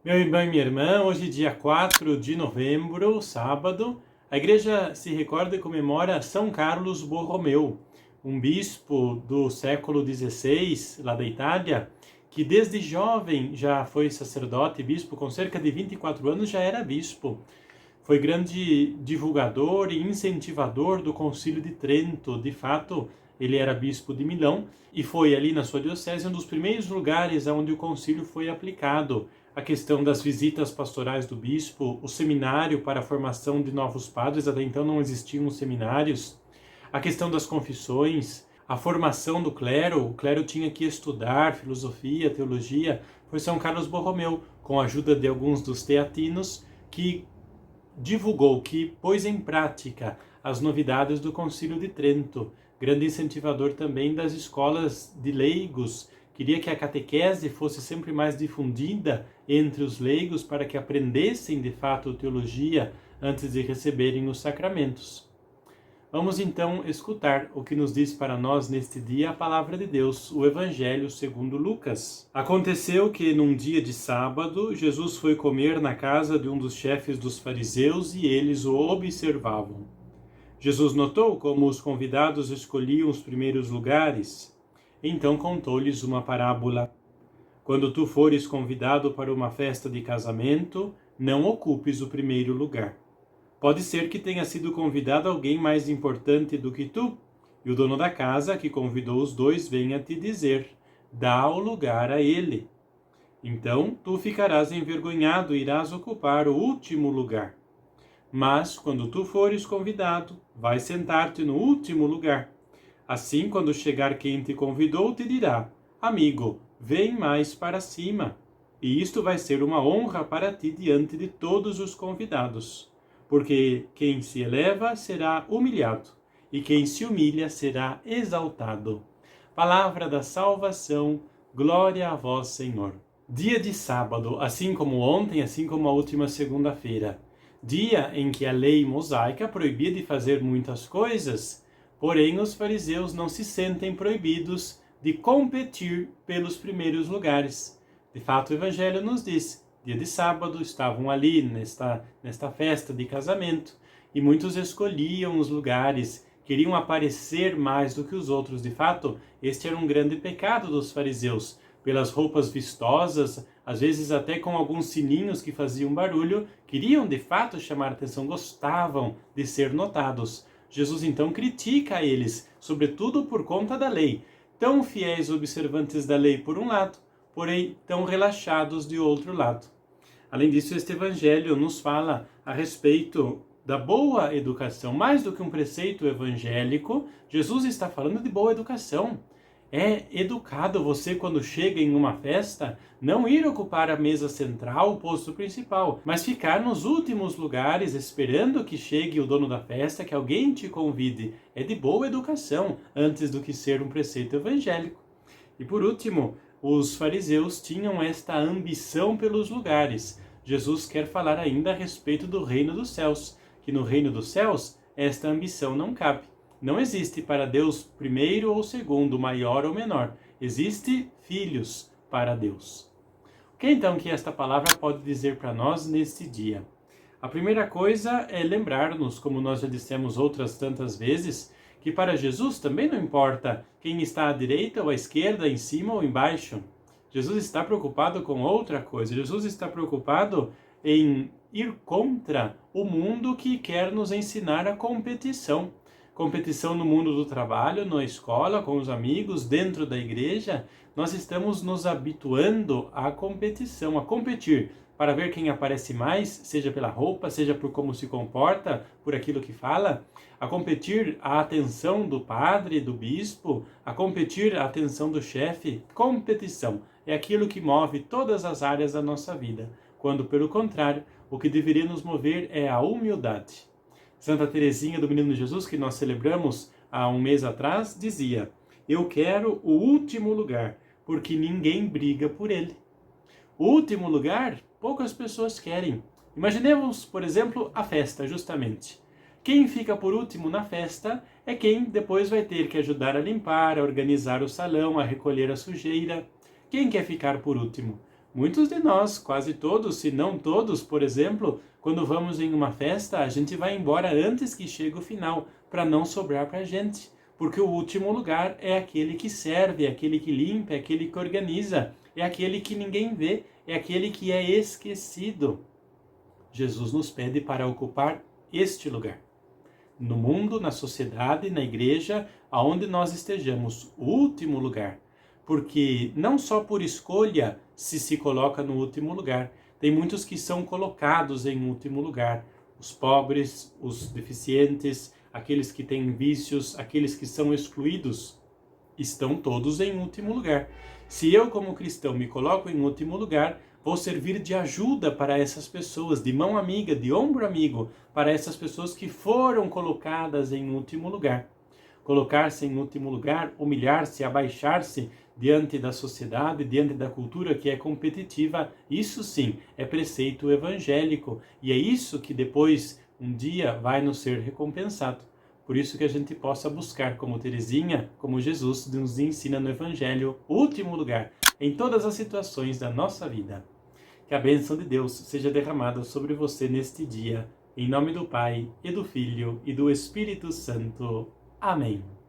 Meu irmão e minha irmã, hoje dia 4 de novembro, sábado, a igreja se recorda e comemora São Carlos Borromeu, um bispo do século XVI, lá da Itália, que desde jovem já foi sacerdote e bispo, com cerca de 24 anos já era bispo. Foi grande divulgador e incentivador do Concílio de Trento. De fato, ele era bispo de Milão e foi ali na sua diocese um dos primeiros lugares onde o concílio foi aplicado. A questão das visitas pastorais do bispo, o seminário para a formação de novos padres, até então não existiam seminários, a questão das confissões, a formação do clero, o clero tinha que estudar filosofia, teologia. Foi São Carlos Borromeu, com a ajuda de alguns dos teatinos, que divulgou, que pôs em prática as novidades do Concílio de Trento, grande incentivador também das escolas de leigos, queria que a catequese fosse sempre mais difundida entre os leigos para que aprendessem de fato teologia antes de receberem os sacramentos. Vamos então escutar o que nos diz para nós neste dia a palavra de Deus, o Evangelho segundo Lucas. Aconteceu que num dia de sábado, Jesus foi comer na casa de um dos chefes dos fariseus e eles o observavam. Jesus notou como os convidados escolhiam os primeiros lugares. Então contou-lhes uma parábola. Quando tu fores convidado para uma festa de casamento, não ocupes o primeiro lugar. Pode ser que tenha sido convidado alguém mais importante do que tu, e o dono da casa, que convidou os dois, venha te dizer: dá o lugar a ele. Então tu ficarás envergonhado e irás ocupar o último lugar. Mas, quando tu fores convidado, vai sentar-te no último lugar. Assim, quando chegar quem te convidou, te dirá: amigo, vem mais para cima. E isto vai ser uma honra para ti diante de todos os convidados. Porque quem se eleva será humilhado, e quem se humilha será exaltado. Palavra da salvação, glória a vós, Senhor. Dia de sábado, assim como ontem, assim como a última segunda-feira. Dia em que a lei mosaica proibia de fazer muitas coisas, porém os fariseus não se sentem proibidos de competir pelos primeiros lugares. De fato, o Evangelho nos diz: dia de sábado, estavam ali nesta festa de casamento e muitos escolhiam os lugares, queriam aparecer mais do que os outros. De fato, este era um grande pecado dos fariseus. Pelas roupas vistosas, às vezes até com alguns sininhos que faziam barulho, queriam de fato chamar atenção, gostavam de ser notados. Jesus então critica eles, sobretudo por conta da lei. Tão fiéis observantes da lei por um lado, porém tão relaxados de outro lado. Além disso, este evangelho nos fala a respeito da boa educação. Mais do que um preceito evangélico, Jesus está falando de boa educação. É educado você, quando chega em uma festa, não ir ocupar a mesa central, o posto principal, mas ficar nos últimos lugares esperando que chegue o dono da festa, que alguém te convide. É de boa educação, antes do que ser um preceito evangélico. E por último, os fariseus tinham esta ambição pelos lugares. Jesus quer falar ainda a respeito do reino dos céus, que no reino dos céus esta ambição não cabe. Não existe para Deus primeiro ou segundo, maior ou menor. Existe filhos para Deus. O que então que esta palavra pode dizer para nós neste dia? A primeira coisa é lembrar-nos, como nós já dissemos outras tantas vezes, que para Jesus também não importa quem está à direita ou à esquerda, em cima ou embaixo. Jesus está preocupado com outra coisa. Jesus está preocupado em ir contra o mundo que quer nos ensinar a competição. Competição no mundo do trabalho, na escola, com os amigos, dentro da igreja. Nós estamos nos habituando à competição, a competir para ver quem aparece mais, seja pela roupa, seja por como se comporta, por aquilo que fala, a competir a atenção do padre, do bispo, a competir a atenção do chefe. Competição é aquilo que move todas as áreas da nossa vida, quando, pelo contrário, o que deveria nos mover é a humildade. Santa Teresinha do Menino Jesus, que nós celebramos há um mês atrás, dizia: eu quero o último lugar, porque ninguém briga por ele. O último lugar, poucas pessoas querem. Imaginemos, por exemplo, a festa, justamente. Quem fica por último na festa é quem depois vai ter que ajudar a limpar, a organizar o salão, a recolher a sujeira. Quem quer ficar por último? Muitos de nós, quase todos, se não todos, por exemplo, quando vamos em uma festa, a gente vai embora antes que chegue o final, para não sobrar para a gente. Porque o último lugar é aquele que serve, é aquele que limpa, é aquele que organiza, é aquele que ninguém vê, é aquele que é esquecido. Jesus nos pede para ocupar este lugar. No mundo, na sociedade, na igreja, aonde nós estejamos, o último lugar. Porque não só por escolha se coloca no último lugar. Tem muitos que são colocados em último lugar. Os pobres, os deficientes, aqueles que têm vícios, aqueles que são excluídos, estão todos em último lugar. Se eu, como cristão, me coloco em último lugar, vou servir de ajuda para essas pessoas, de mão amiga, de ombro amigo, para essas pessoas que foram colocadas em último lugar. Colocar-se em último lugar, humilhar-se, abaixar-se diante da sociedade, diante da cultura que é competitiva, isso sim é preceito evangélico e é isso que depois, um dia, vai nos ser recompensado. Por isso que a gente possa buscar, como Teresinha, como Jesus nos ensina no Evangelho, o último lugar em todas as situações da nossa vida. Que a bênção de Deus seja derramada sobre você neste dia, em nome do Pai, e do Filho, e do Espírito Santo. Amém.